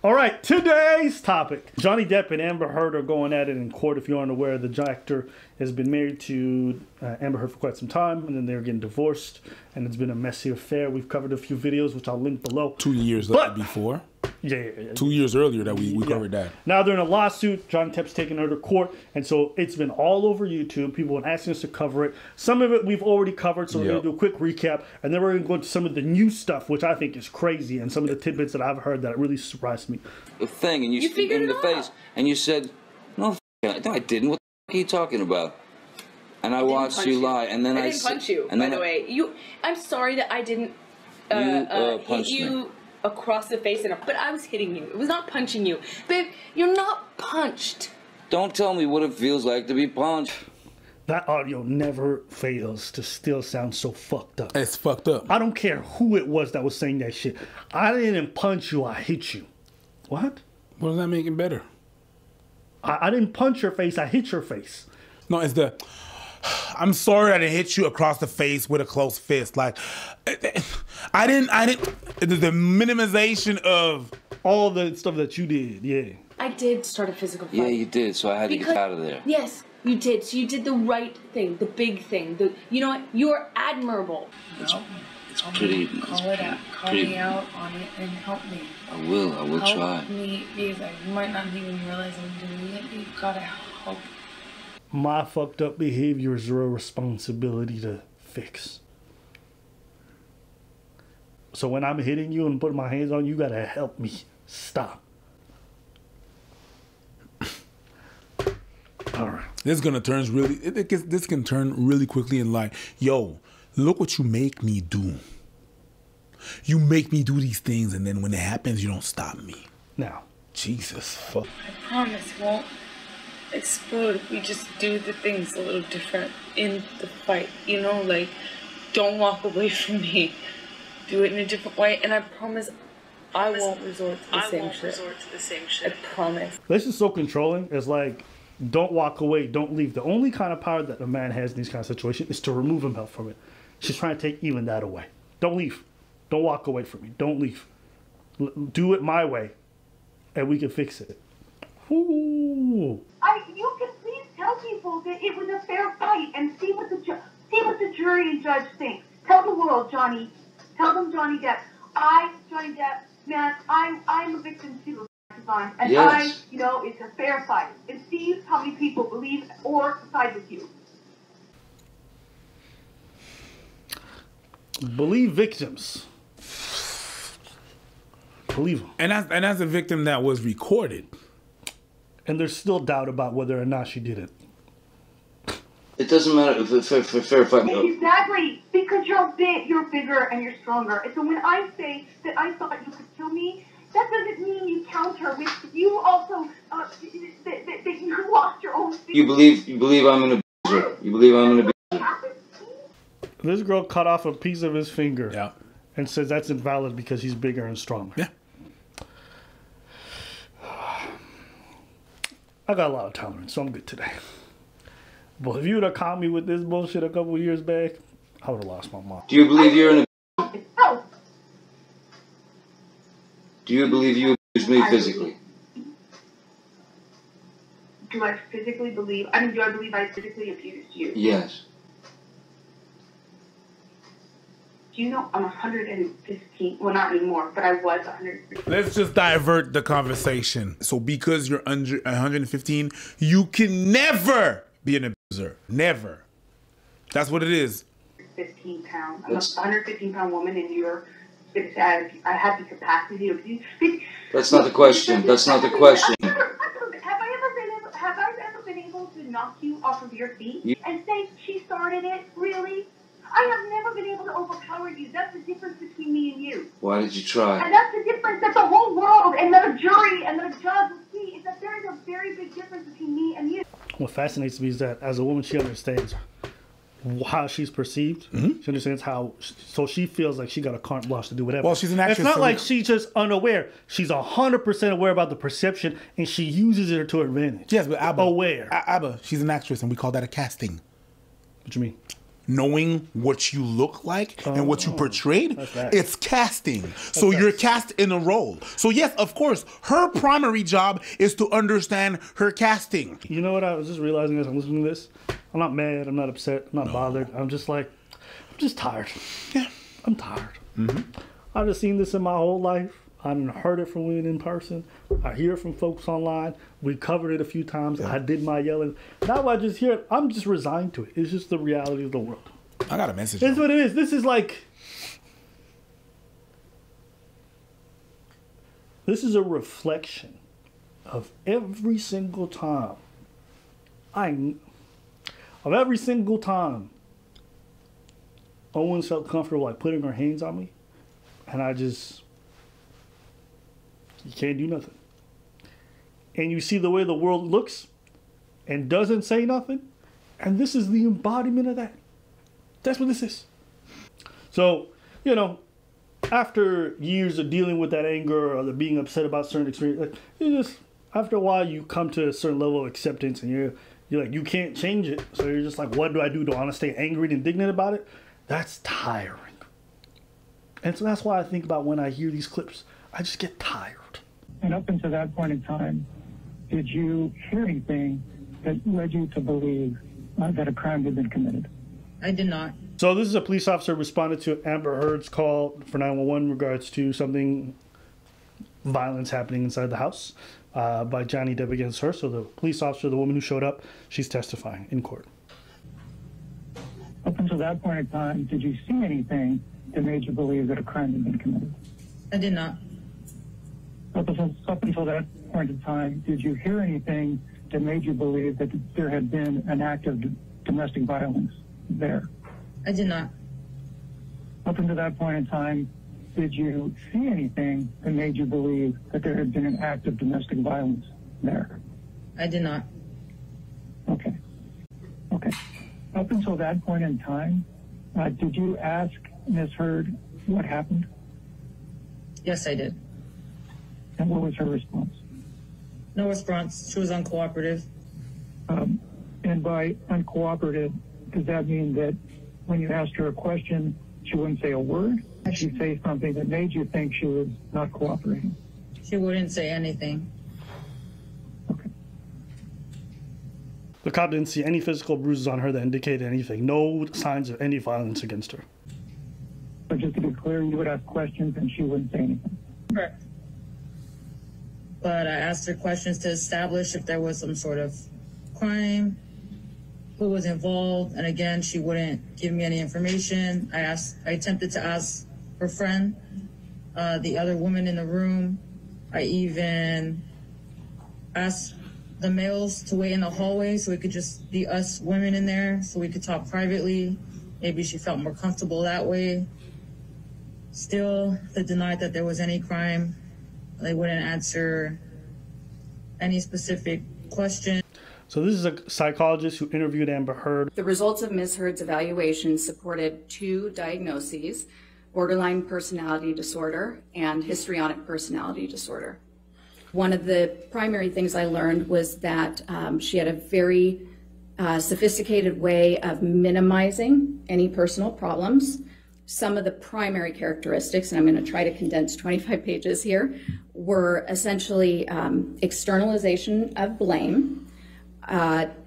All right, today's topic. Johnny Depp and Amber Heard are going at it in court. If you aren't aware, the actor has been married to Amber Heard for quite some time, and then they're getting divorced, and it's been a messy affair. We've covered a few videos, which I'll link below. 2 years before. Yeah. 2 years earlier that we covered that. Now they're in a lawsuit. Johnny Depp's taking her to court, and so it's been all over YouTube. People have been asking us to cover it. Some of it we've already covered, so we're going to do a quick recap, and then we're going to go into some of the new stuff, which I think is crazy, and some of the tidbits that I've heard that really surprised me. The thing, and you figured in the face, and you said, "No, I didn't. What the are you talking about?" And I watched you lie, and then I didn't punch you. By the way, I'm sorry that I didn't hit you across the face, but I was hitting you. It was not punching you, babe. You're not punched. Don't tell me what it feels like to be punched. That audio never fails to still sound so fucked up. It's fucked up. I don't care who it was that was saying that shit. I didn't punch you. I hit you. What? What does that make it better? I didn't punch your face. I hit your face. No, it's the... I'm sorry I didn't hit you across the face with a close fist. Like, I didn't. The minimization of all the stuff that you did. Yeah. I did start a physical fight. Yeah, you did. So I had to get out of there. Yes, you did. So you did the right thing, the big thing. You know what? You're admirable. It's pretty. Call me out on it and help me. I will try. Help me, because you might not even realize I'm doing it. You gotta help. My fucked up behavior is your responsibility to fix. So when I'm hitting you and putting my hands on you, you gotta help me stop. All right. This is gonna turn really. This can turn really quickly in like, yo, look what you make me do. You make me do these things, and then when it happens, you don't stop me. Now, Jesus, fuck. I promise it won't explode if we just do the things a little different in the fight. You know, like, don't walk away from me. Do it in a different way, and I promise I won't resort to the same shit. I promise. This is so controlling. It's like, don't walk away, don't leave. The only kind of power that a man has in these kind of situations is to remove himself from it. She's trying to take even that away. Don't leave. Don't walk away from me. Don't leave. Do it my way, and we can fix it. Ooh. You can please tell people that it was a fair fight and see what the jury and judge thinks. Tell the world, Johnny. Tell them, Johnny Depp. Johnny Depp, man, I'm a victim too. And yes. It's a fair fight. And see how many people believe or side with you. Believe victims. Believe them. And that's a victim that was recorded. And there's still doubt about whether or not she did it. It doesn't matter for fair fight. Exactly, because you're bigger and you're stronger. And so when I say that I thought you could kill me, that doesn't mean you counter with you also that you lost your own feet. You believe I'm an abuser. You believe I'm an abuser. This girl cut off a piece of his finger. Yeah. And says that's invalid because he's bigger and stronger. Yeah. I got a lot of tolerance, so I'm good today. But if you would have caught me with this bullshit a couple of years back, I would have lost my mind. Do you believe you're an abuser? Do you believe you abused me physically? Do I physically believe? Do I believe I physically abused you? Yes. Do you know I'm 115? Well, not anymore, but I was 115. Let's just divert the conversation. So because you're under 115, you can never be an abuser. Never. That's what it is. 15 pounds. I'm a 115-pound woman, and I have the capacity to abuse. That's not the question. That's not the question. Have I ever been able to knock you off of your feet and say she started it? Really? I have never been able to overpower you. That's the difference between me and you. Why did you try? And that's the difference that the whole world and the jury and the judge will see, is that there is a very big difference between me and you. What fascinates me is that as a woman, she understands how she's perceived. She understands how, so she feels like she got a carte blanche to do whatever. Well, she's an actress. It's not like she's just unaware. She's 100% aware about the perception, and she uses it to her advantage. Yes, but Abba. Aware. Abba, she's an actress, and we call that a casting. What you mean? knowing what you look like and what you portrayed, that. it's casting. So you're cast in a role. So yes, of course, her primary job is to understand her casting. You know what? I was just realizing as I'm listening to this, I'm not mad. I'm not upset. I'm not bothered. I'm just tired. Yeah. I'm tired. I've just seen this in my whole life. I've heard it from women in person. I hear it from folks online. We covered it a few times. Yeah. I did my yelling. Now I just hear it. I'm just resigned to it. It's just the reality of the world. I got a message. That's what it is. This is a reflection of every single time. Owens felt comfortable putting her hands on me, and you can't do nothing. And you see the way the world looks and doesn't say nothing, and this is the embodiment of that. That's what this is. So, after years of dealing with that anger or the being upset about certain experiences, after a while you come to a certain level of acceptance, and you're like, you can't change it. So you're just like, what do I do? Do I want to stay angry and indignant about it? That's tiring. And so that's why I think about when I hear these clips, I just get tired. And up until that point in time, did you hear anything that led you to believe that a crime had been committed? I did not. So this is a police officer responded to Amber Heard's call for 911 in regards to violence happening inside the house by Johnny Depp against her. So the police officer, the woman who showed up, she's testifying in court. Up until that point in time, did you see anything that made you believe that a crime had been committed? I did not. Up until that point in time, did you hear anything that made you believe that there had been an act of domestic violence there? I did not. Up until that point in time, did you see anything that made you believe that there had been an act of domestic violence there? I did not. Okay. Up until that point in time, did you ask Ms. Heard what happened? Yes, I did. And what was her response? No response. She was uncooperative. And by uncooperative, does that mean that when you asked her a question, she wouldn't say a word? Did she say something that made you think she was not cooperating? She wouldn't say anything. Okay. The cop didn't see any physical bruises on her that indicated anything. No signs of any violence against her. But just to be clear, you would ask questions and she wouldn't say anything? Correct. But I asked her questions to establish if there was some sort of crime, who was involved, and again, she wouldn't give me any information. I attempted to ask her friend, the other woman in the room. I even asked the males to wait in the hallway so it could just be us women in there so we could talk privately. Maybe she felt more comfortable that way. Still, they denied that there was any crime. They wouldn't answer any specific question. So this is a psychologist who interviewed Amber Heard. The results of Ms. Heard's evaluation supported 2 diagnoses: borderline personality disorder and histrionic personality disorder. One of the primary things I learned was that she had a very sophisticated way of minimizing any personal problems. Some of the primary characteristics, and I'm going to try to condense 25 pages here, were essentially externalization of blame,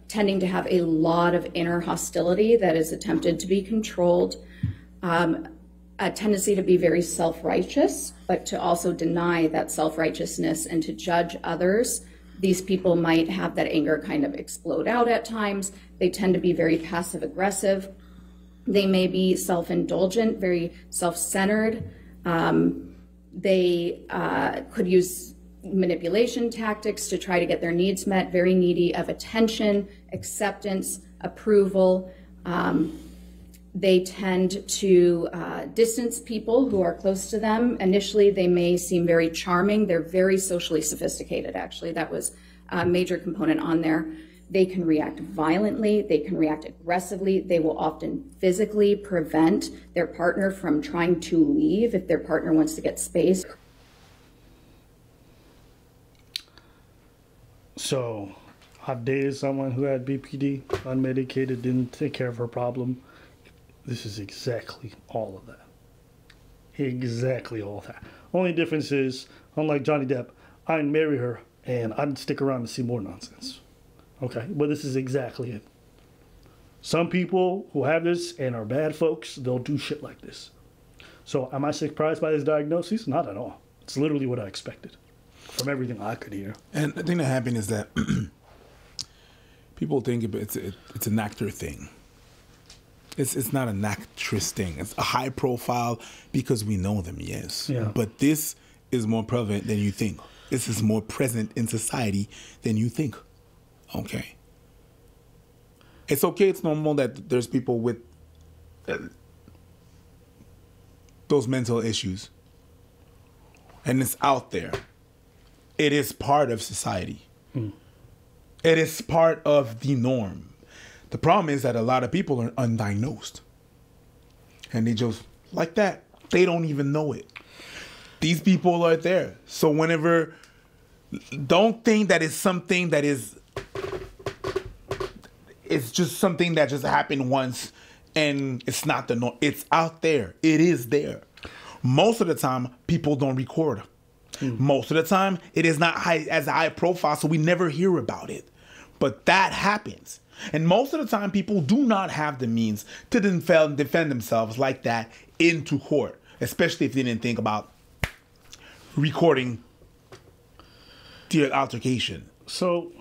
tending to have a lot of inner hostility that is attempted to be controlled, a tendency to be very self-righteous, but to also deny that self-righteousness and to judge others. These people might have that anger kind of explode out at times. They tend to be very passive-aggressive. They may be self-indulgent, very self-centered. They could use manipulation tactics to try to get their needs met, very needy of attention, acceptance, approval. They tend to distance people who are close to them. Initially, they may seem very charming. They're very socially sophisticated, actually. That was a major component on there. They can react violently. They can react aggressively. They will often physically prevent their partner from trying to leave if their partner wants to get space. So I've dated someone who had BPD, unmedicated, didn't take care of her problem. This is exactly all of that. Exactly all of that. Only difference is, unlike Johnny Depp, I didn't marry her and I didn't stick around to see more nonsense. Okay, but this is exactly it. Some people who have this and are bad folks, they'll do shit like this. So am I surprised by this diagnosis? Not at all. It's literally what I expected from everything I could hear. And the thing that happened is that people think it's an actor thing. It's not an actress thing. It's a high profile because we know them, yes. Yeah. But this is more prevalent than you think. This is more present in society than you think. Okay. It's okay. It's normal that there's people with those mental issues. And it's out there. It is part of society. It is part of the norm. The problem is that a lot of people are undiagnosed. And they just, like that, they don't even know it. These people are there. So whenever, don't think that it's something that is, it's just something that just happened once and it's not the norm. It's out there. It is there. Most of the time, people don't record. Most of the time, it is not as high profile, so we never hear about it. But that happens. And most of the time, people do not have the means to defend themselves like that into court, especially if they didn't think about recording the altercation. So,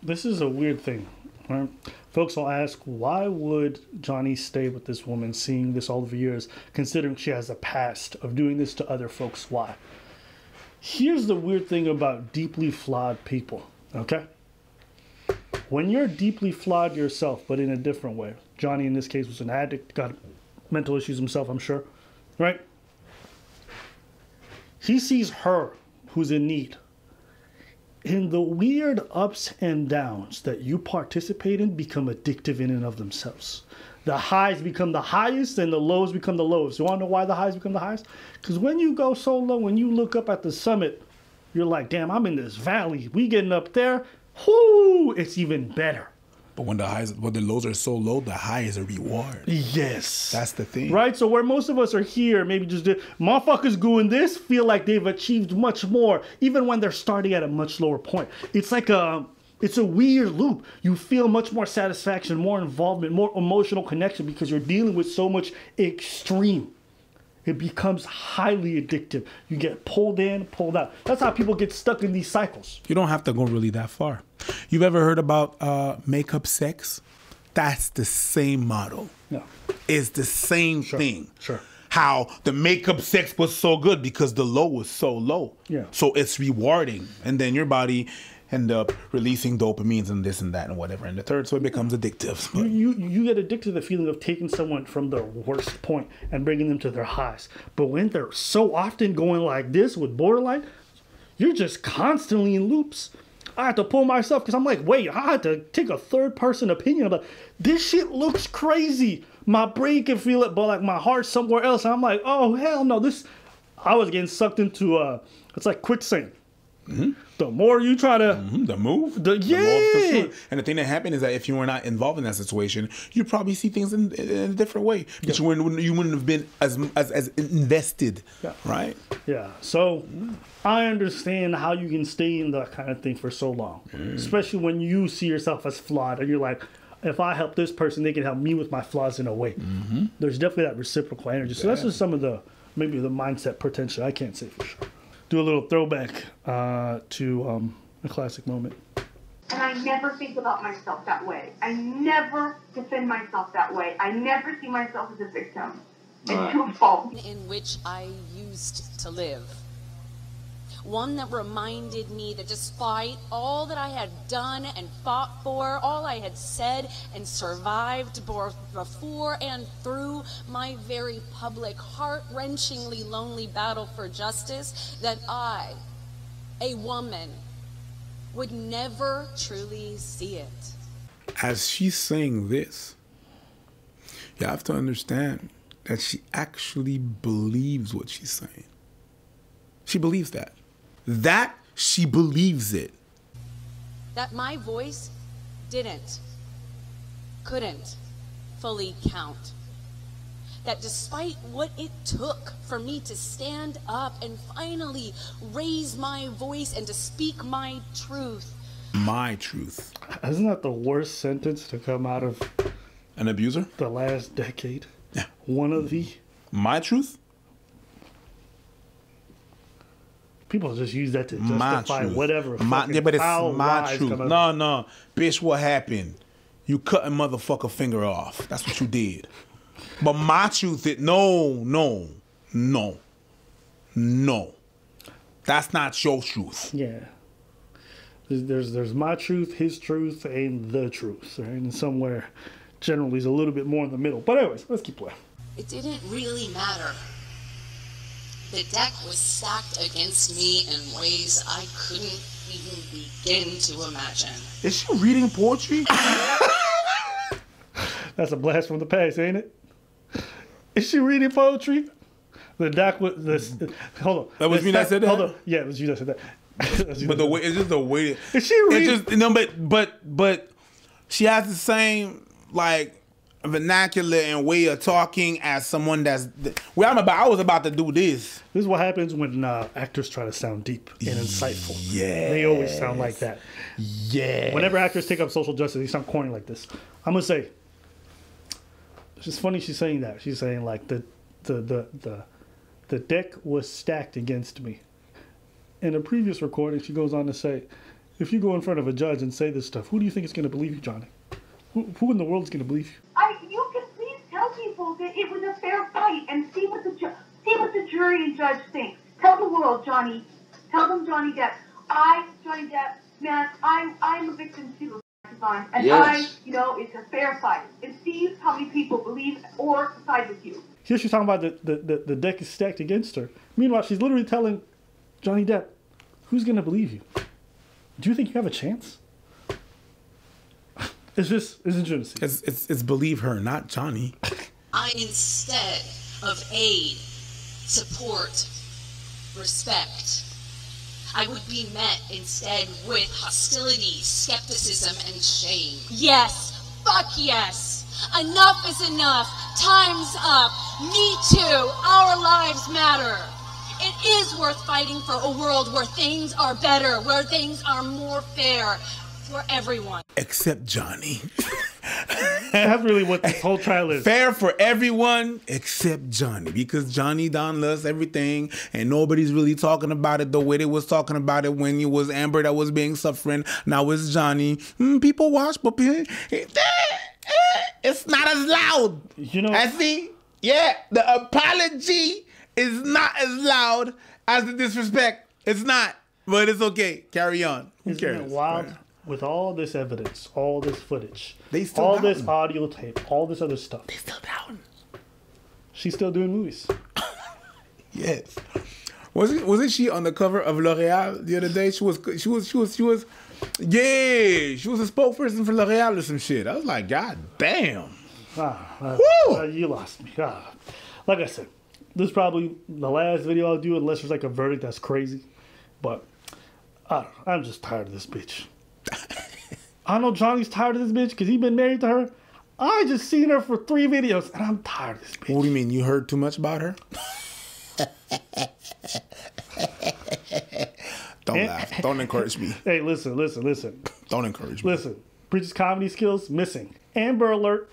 this is a weird thing, right? Folks will ask, why would Johnny stay with this woman, seeing this all over years, considering she has a past of doing this to other folks? Why? Here's the weird thing about deeply flawed people, okay? When you're deeply flawed yourself, but in a different way, Johnny in this case was an addict, got mental issues himself, I'm sure, right? He sees her, who's in need. And the weird ups and downs that you participate in become addictive in and of themselves. The highs become the highest and the lows become the lowest. You want to know why the highs become the highest? Because when you go so low, when you look up at the summit, you're like, damn, I'm in this valley. We getting up there. Whoo, it's even better. But when the lows are so low, the high is a reward. Yes. That's the thing. Right? So where most of us are here, maybe just motherfuckers doing this feel like they've achieved much more, even when they're starting at a much lower point. It's like it's a weird loop. You feel much more satisfaction, more involvement, more emotional connection because you're dealing with so much extreme. It becomes highly addictive. You get pulled in, pulled out. That's how people get stuck in these cycles. You don't have to go really that far. You've ever heard about makeup sex? That's the same model. Yeah. It's the same thing. Sure. How the makeup sex was so good because the low was so low. Yeah. So it's rewarding. And then your body end up releasing dopamines and this and that and whatever. And the third, so it becomes addictive. But You get addicted to the feeling of taking someone from their worst point and bringing them to their highs. But when they're so often going like this with borderline, you're just constantly in loops. I had to pull myself because I'm like, wait, I had to take a third person opinion about this shit looks crazy. My brain can feel it, but like my heart's somewhere else. And I'm like, oh, hell no. I was getting sucked into, it's like quicksand. Mm-hmm. The more you try to... Mm-hmm. The move? Yeah. And the thing that happened is that if you were not involved in that situation, you'd probably see things in a different way. But you wouldn't have been as invested, right? Yeah. So I understand how you can stay in that kind of thing for so long. Especially when you see yourself as flawed and you're like, if I help this person, they can help me with my flaws in a way. Mm-hmm. There's definitely that reciprocal energy. So that's just some of maybe the mindset potential. I can't say for sure. Do a little throwback to a classic moment. And I never think about myself that way. I never defend myself that way. I never see myself as a victim. It's twofold. In which I used to live. One that reminded me that despite all that I had done and fought for, all I had said and survived both before and through my very public, heart-wrenchingly lonely battle for justice, that I, a woman, would never truly see it. As she's saying this, you have to understand that she actually believes what she's saying. She believes that. That she believes it. That my voice couldn't fully count. That despite what it took for me to stand up and finally raise my voice and to speak my truth. My truth. Isn't that the worst sentence to come out of an abuser? The last decade? Yeah. One of the... My truth? People just use that to justify whatever. Yeah, but it's my truth. No. Bitch, what happened? You cut a motherfucker finger off. That's what you did. But my truth is no. That's not your truth. Yeah. There's my truth, his truth, and the truth. Right? And somewhere generally is a little bit more in the middle. But anyways, let's keep playing. It didn't really matter. The deck was stacked against me in ways I couldn't even begin to imagine. Is she reading poetry? That's a blast from the past, ain't it? Is she reading poetry? The deck was this. Hold on. That was me that said that. Hold on. Yeah, it was you that said that. But the way it's just the way. Is she reading? It's just no, but she has the same like vernacular and way of talking as someone that's. I was about to do this. This is what happens when actors try to sound deep and insightful. Yeah, they always sound like that. Yeah. Whenever actors take up social justice, they sound corny like this. I'm gonna say. It's just funny she's saying that. She's saying like the deck was stacked against me. In a previous recording, she goes on to say, if you go in front of a judge and say this stuff, who do you think is going to believe you, Johnny? Who in the world is going to believe you? You can please tell people that it was a fair fight and see what the jury and judge think. Tell the world, Johnny. Tell them, Johnny Depp. Johnny Depp, man, I'm a victim too. And yes. It's a fair fight. And see how many people believe or side with you. Here she's talking about the deck is stacked against her. Meanwhile, she's literally telling Johnny Depp, who's going to believe you? Do you think you have a chance? It's believe her, not Johnny. Instead of aid, support, respect, I would be met instead with hostility, skepticism, and shame. Yes, fuck yes. Enough is enough. Time's up. Me too. Our lives matter. It is worth fighting for a world where things are better, where things are more fair for everyone. Except Johnny. That's really what this whole trial is. Fair for everyone except Johnny. Because Johnny Don loves everything and nobody's really talking about it the way they was talking about it when it was Amber that was being suffering. Now it's Johnny. People watch, but it's not as loud. I see. Yeah, the apology is not as loud as the disrespect. It's not. But it's okay. Carry on. Who cares? Isn't it wild? Right. With all this evidence, all this footage, this audio tape, all this other stuff. They still down. She's still doing movies. Yes. Wasn't she on the cover of L'Oreal the other day? She was a spokesperson for L'Oreal or some shit. I was like, God damn. You lost me. Like I said, this is probably the last video I'll do unless there's like a verdict that's crazy. But I'm just tired of this bitch. I know Johnny's tired of this bitch because he's been married to her. I just seen her for 3 videos and I'm tired of this bitch. What do you mean? You heard too much about her? Don't laugh. Don't encourage me. Hey, listen. Don't encourage me. Listen. Preach's comedy skills, missing. Amber alert.